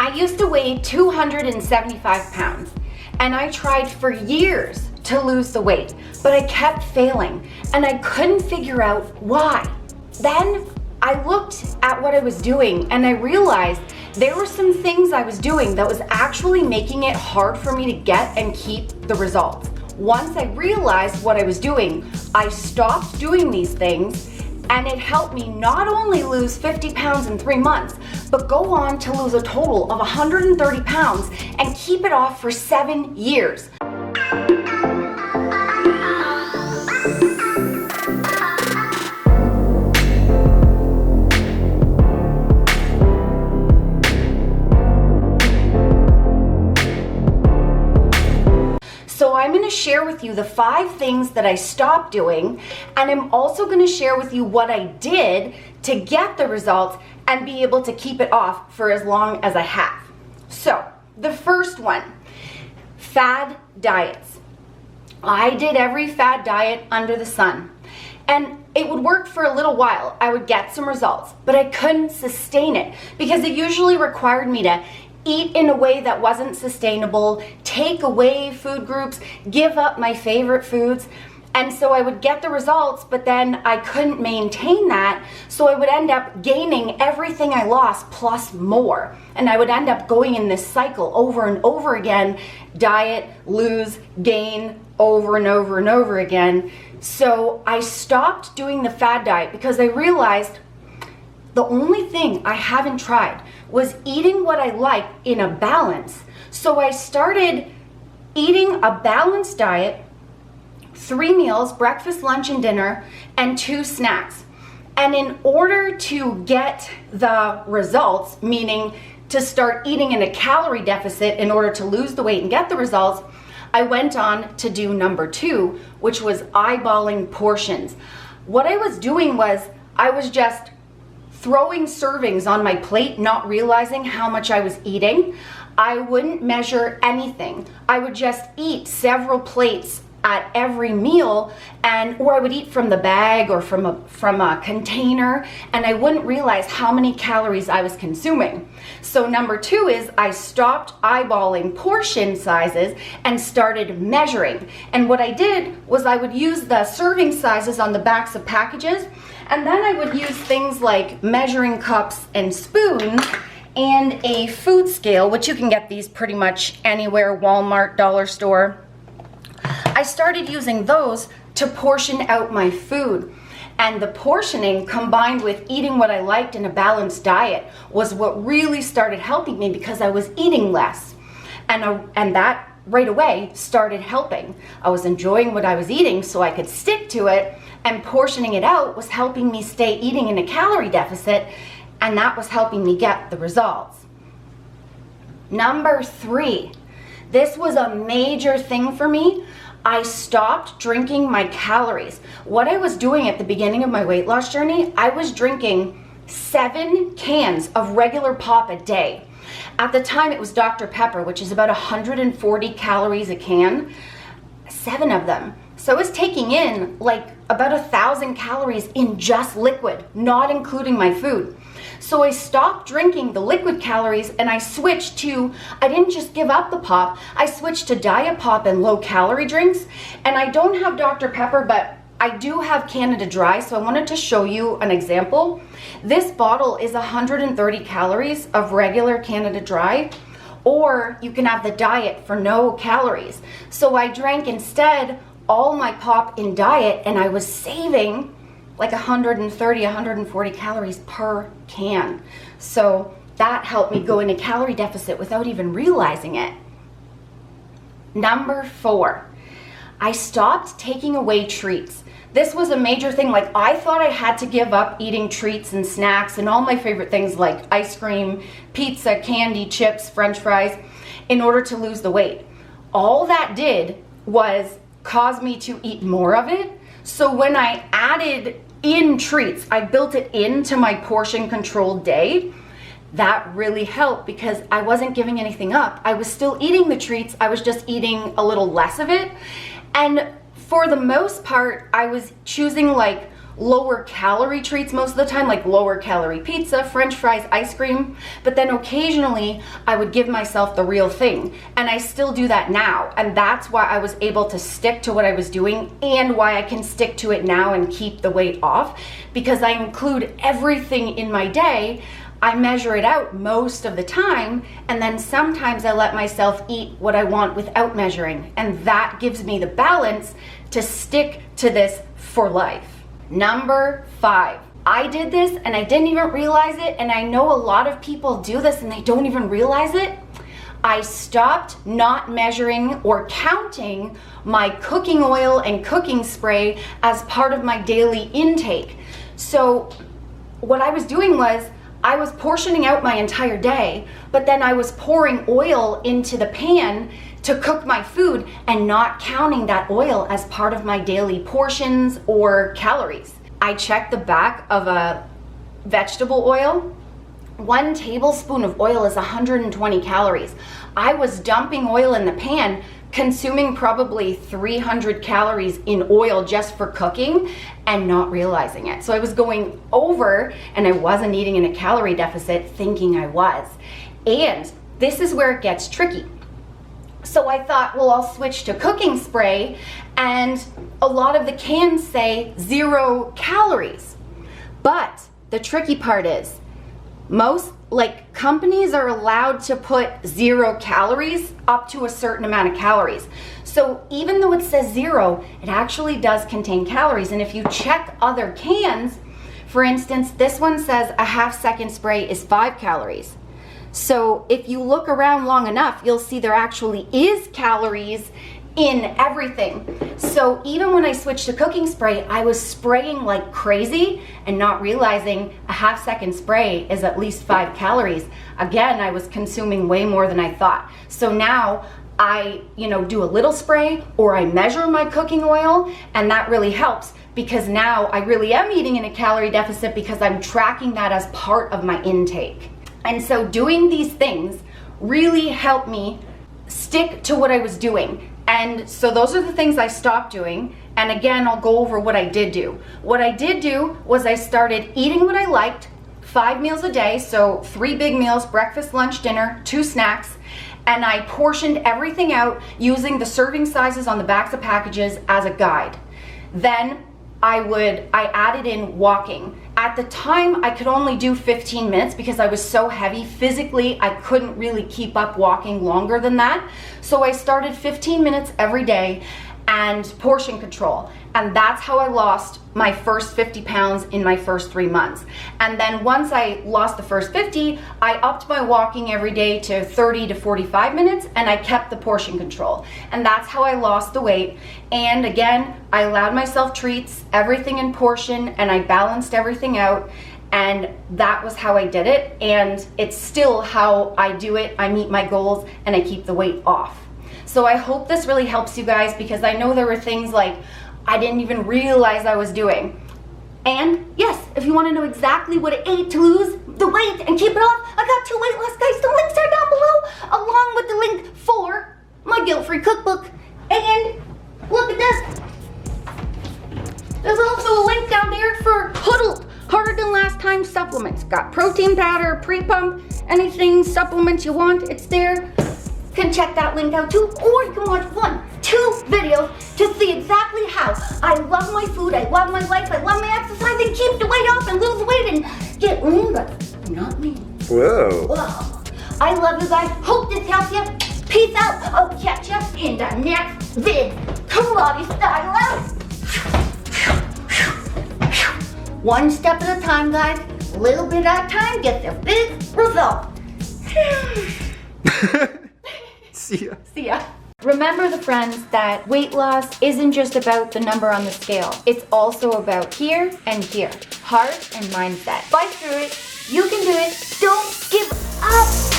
I used to weigh 275 pounds, and I tried for years to lose the weight, but I kept failing, and I couldn't figure out why. Then I looked at what I was doing, and I realized there were some things I was doing that was actually making it hard for me to get and keep the results. Once I realized what I was doing, I stopped doing these things, and it helped me not only lose 50 pounds in 3 months, but go on to lose a total of 130 pounds and keep it off for 7 years. So I'm going to share with you the 5 things that I stopped doing, and I'm also going to share with you what I did to get the results and be able to keep it off for as long as I have. So the first one, Fad Diets. I did every fad diet under the sun, and it would work for a little while. I would get some results, but I couldn't sustain it because it usually required me to eat in a way that wasn't sustainable, take away food groups, give up my favorite foods. And so I would get the results, but then I couldn't maintain that. So I would end up gaining everything I lost plus more. And I would end up going in this cycle over and over again, diet, lose, gain, over and over and over again. So I stopped doing the fad diet because I realized the only thing I haven't tried was eating what I like in a balance. So I started eating a balanced diet, 3 meals, breakfast, lunch, and dinner, and 2 snacks. And in order to get the results, meaning to start eating in a calorie deficit in order to lose the weight and get the results, I went on to do number 2, which was eyeballing portions. What I was doing was I was just throwing servings on my plate, not realizing how much I was eating. I wouldn't measure anything. I would just eat several plates at every meal, or I would eat from the bag or from a container, and I wouldn't realize how many calories I was consuming. So number 2 is I stopped eyeballing portion sizes and started measuring. And what I did was I would use the serving sizes on the backs of packages, and then I would use things like measuring cups and spoons and a food scale, which you can get these pretty much anywhere, Walmart, dollar store. I started using those to portion out my food. And the portioning combined with eating what I liked in a balanced diet was what really started helping me because I was eating less. And that right away started helping. I was enjoying what I was eating so I could stick to it, and portioning it out was helping me stay eating in a calorie deficit, and that was helping me get the results. Number 3, this was a major thing for me. I stopped drinking my calories. What I was doing at the beginning of my weight loss journey, I was drinking 7 cans of regular pop a day. At the time it was Dr. Pepper, which is about 140 calories a can, 7 of them. So I was taking in like about 1,000 calories in just liquid, not including my food. So I stopped drinking the liquid calories and I switched to, I didn't just give up the pop, I switched to diet pop and low calorie drinks. And I don't have Dr. Pepper, but I do have Canada Dry, so I wanted to show you an example. This bottle is 130 calories of regular Canada Dry, or you can have the diet for no calories. So I drank instead all my pop in diet, and I was saving like 130, 140 calories per can. So that helped me go in a calorie deficit without even realizing it. Number 4, I stopped taking away treats. This was a major thing. Like, I thought I had to give up eating treats and snacks and all my favorite things like ice cream, pizza, candy, chips, French fries in order to lose the weight. All that did was cause me to eat more of it. So when I added in treats, I built it into my portion controlled day. That really helped because I wasn't giving anything up. I was still eating the treats. I was just eating a little less of it. And for the most part, I was choosing like lower calorie treats most of the time, like lower calorie pizza, french fries, ice cream, but then occasionally I would give myself the real thing. And I still do that now. And that's why I was able to stick to what I was doing and why I can stick to it now and keep the weight off, because I include everything in my day. I measure it out most of the time, and then sometimes I let myself eat what I want without measuring, and that gives me the balance to stick to this for life. Number 5. I did this and I didn't even realize it, and I know a lot of people do this and they don't even realize it. I stopped not measuring or counting my cooking oil and cooking spray as part of my daily intake. So what I was doing was I was portioning out my entire day, but then I was pouring oil into the pan to cook my food and not counting that oil as part of my daily portions or calories. I checked the back of a vegetable oil. 1 tablespoon of oil is 120 calories. I was dumping oil in the pan, consuming probably 300 calories in oil just for cooking and not realizing it. So I was going over and I wasn't eating in a calorie deficit thinking I was. And this is where it gets tricky. So I thought, well, I'll switch to cooking spray, and a lot of the cans say 0 calories. But the tricky part is most companies are allowed to put 0 calories up to a certain amount of calories. So even though it says 0, it actually does contain calories. And if you check other cans, for instance, this one says a half-second spray is 5 calories. So if you look around long enough, you'll see there actually is calories in everything. So even when I switched to cooking spray, I was spraying like crazy and not realizing a half-second spray is at least 5 calories. Again, I was consuming way more than I thought. So now I, do a little spray or I measure my cooking oil, and that really helps because now I really am eating in a calorie deficit because I'm tracking that as part of my intake. And so doing these things really helped me stick to what I was doing. And so those are the things I stopped doing. And again, I'll go over what I did do. What I did do was I started eating what I liked, 5 meals a day. So 3 big meals, breakfast, lunch, dinner, 2 snacks. And I portioned everything out using the serving sizes on the backs of packages as a guide. Then I added in walking. At the time, I could only do 15 minutes because I was so heavy. Physically, I couldn't really keep up walking longer than that. So I started 15 minutes every day and portion control. And that's how I lost my first 50 pounds in my first 3 months. And then once I lost the first 50, I upped my walking every day to 30 to 45 minutes, and I kept the portion control. And that's how I lost the weight. And again, I allowed myself treats, everything in portion, and I balanced everything out. And that was how I did it. And it's still how I do it. I meet my goals and I keep the weight off. So I hope this really helps you guys, because I know there were things like I didn't even realize I was doing. And yes, if you want to know exactly what it ate to lose the weight and keep it off, I got 2 weight loss guides. The links are down below, along with the link for my guilt-free cookbook. And look at this. There's also a link down there for Huddled Harder Than Last Time supplements. Got protein powder, pre-pump, anything, supplements you want, it's there. Can check that link out too, or you can watch 1, 2 videos to see exactly how I love my food, I love my life, I love my exercise, and keep the weight off and lose weight and get lean, but not me. Whoa. Whoa. I love you guys. Hope this helps you. Peace out. I'll catch you in the next vid. Karate style out. 1 step at a time, guys. A little bit at a time gets a big result. See ya. See ya. Remember, the friends, that weight loss isn't just about the number on the scale. It's also about here and here. Heart and mindset. Fight through it. You can do it. Don't give up.